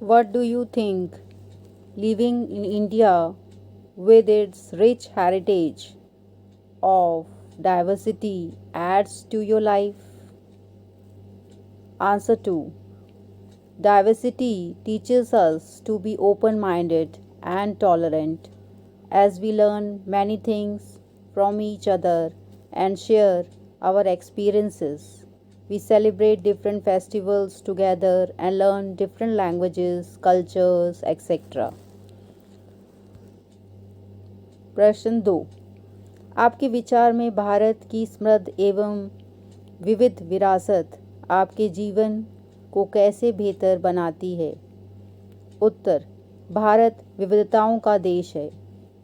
What do you think living in India with its rich heritage of diversity adds to your life? Answer 2. Diversity teaches us to be open minded and tolerant as we learn many things from each other and share our experiences. We celebrate different festivals together and learn different languages, cultures, etc. प्रश्न 2. आपके विचार में भारत की समृद्ध एवं विविध विरासत आपके जीवन को कैसे बेहतर बनाती है? उत्तर. भारत विविधताओं का देश है.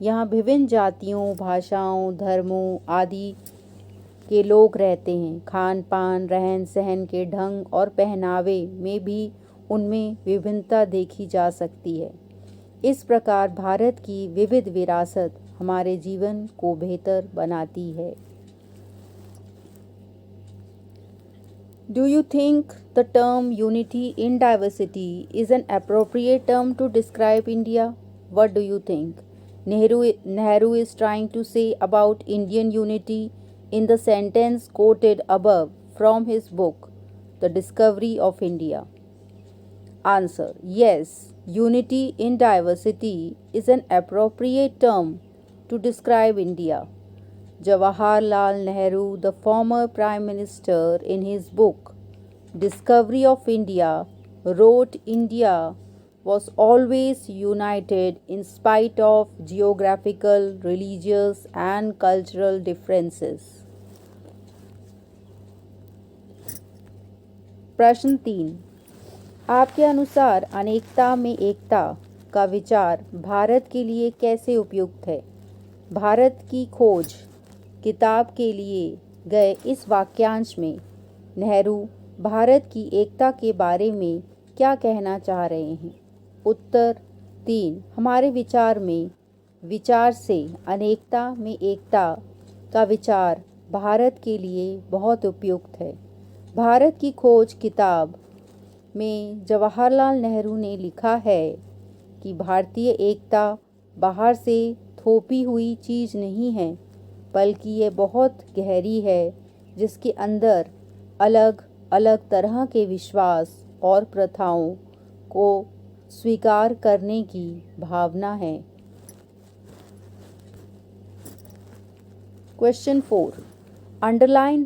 यहाँ विभिन्न जातियों, भाषाओं, धर्मों आदि के लोग रहते हैं. खान पान, रहन सहन के ढंग और पहनावे में भी उनमें विभिन्नता देखी जा सकती है. इस प्रकार भारत की विविध विरासत हमारे जीवन को बेहतर बनाती है. Do you think the term unity in diversity is an appropriate term to describe India? What do you think? Nehru is trying to say about Indian unity in the sentence quoted above from his book, The Discovery of India. Answer. Yes, unity in diversity is an appropriate term to describe India. Jawaharlal Nehru, the former Prime Minister, in his book Discovery of India, wrote India was always united in spite of geographical, religious, and cultural differences. प्रश्न 3. आपके अनुसार अनेकता में एकता का विचार भारत के लिए कैसे उपयुक्त है? भारत की खोज किताब के लिए गए इस वाक्यांश में नेहरू भारत की एकता के बारे में क्या कहना चाह रहे हैं? उत्तर. 3. हमारे विचार से अनेकता में एकता का विचार भारत के लिए बहुत उपयुक्त है. भारत की खोज किताब में जवाहरलाल नेहरू ने लिखा है कि भारतीय एकता बाहर से थोपी हुई चीज़ नहीं है, बल्कि ये बहुत गहरी है, जिसके अंदर अलग अलग तरह के विश्वास और प्रथाओं को स्वीकार करने की भावना है. Question 4. Underline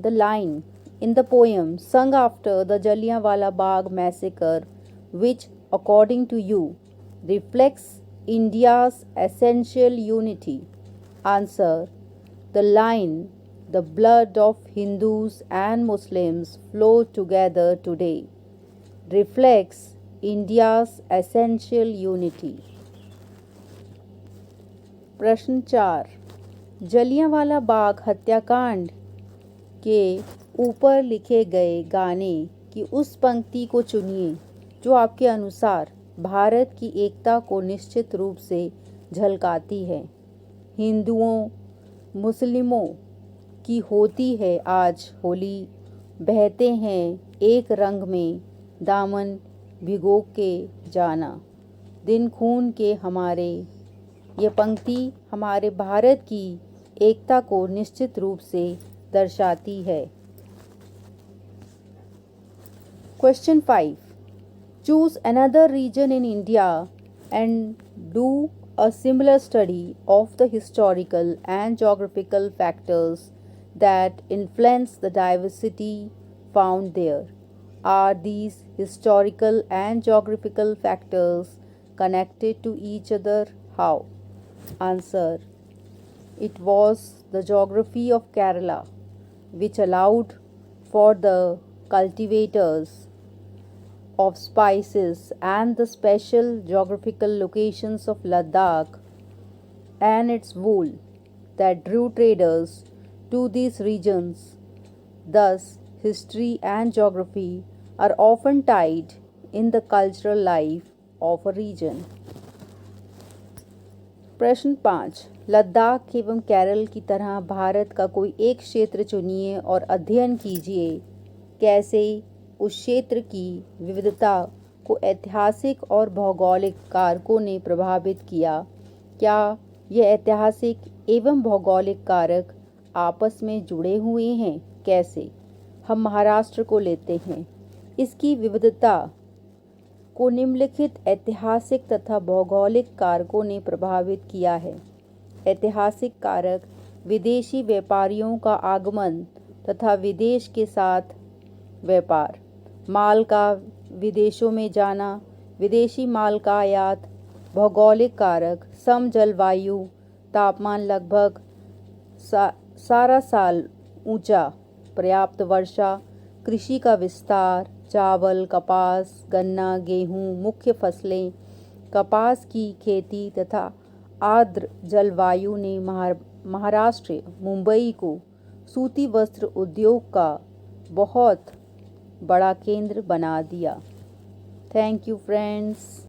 the line in the poem sung after the Jallianwala Bagh massacre, which, according to you, reflects India's essential unity. Answer. The line, "The blood of Hindus and Muslims flow together today," reflects India's essential unity. प्रश्न 4. जलियांवाला बाग हत्याकांड के ऊपर लिखे गए गाने की उस पंक्ति को चुनिए जो आपके अनुसार भारत की एकता को निश्चित रूप से झलकाती है. हिंदुओं मुस्लिमों की होती है आज होली, बहते हैं एक रंग में दामन भिगो के जाना, दिन खून के हमारे. ये पंक्ति हमारे भारत की एकता को निश्चित रूप से दर्शाती है. Question 5. Choose another region in India and do a similar study of the historical and geographical factors that influence the diversity found there. Are these historical and geographical factors connected to each other? How? Answer. It was the geography of Kerala which allowed for the cultivators of spices and the special geographical locations of Ladakh and its wool that drew traders to these regions. Thus, history and geography are often tied in the cultural life of a region. प्रश्न 5. लद्दाख एवं केरल की तरह भारत का कोई एक क्षेत्र चुनिए और अध्ययन कीजिए कैसे उस क्षेत्र की विविधता को ऐतिहासिक और भौगोलिक कारकों ने प्रभावित किया? क्या ये ऐतिहासिक एवं भौगोलिक कारक आपस में जुड़े हुए हैं? कैसे? हम महाराष्ट्र को लेते हैं। इसकी विविधता को निम्नलिखित ऐतिहासिक तथा भौगोलिक कारकों ने प्रभावित किया है। ऐतिहासिक कारक: विदेशी व्यापारियों का आगमन तथा विदेश के साथ व्यापार, माल का विदेशों में जाना, विदेशी माल का आयात। भौगोलिक कारक: सम जलवायु, तापमान लगभग सारा साल ऊंचा, पर्याप्त वर्षा, कृषि का विस्तार, चावल, कपास, गन्ना, गेहूं मुख्य फसलें, कपास की खेती तथा आर्द्र जलवायु ने महाराष्ट्र मुंबई को सूती वस्त्र उद्योग का बहुत बड़ा केंद्र बना दिया। Thank you friends.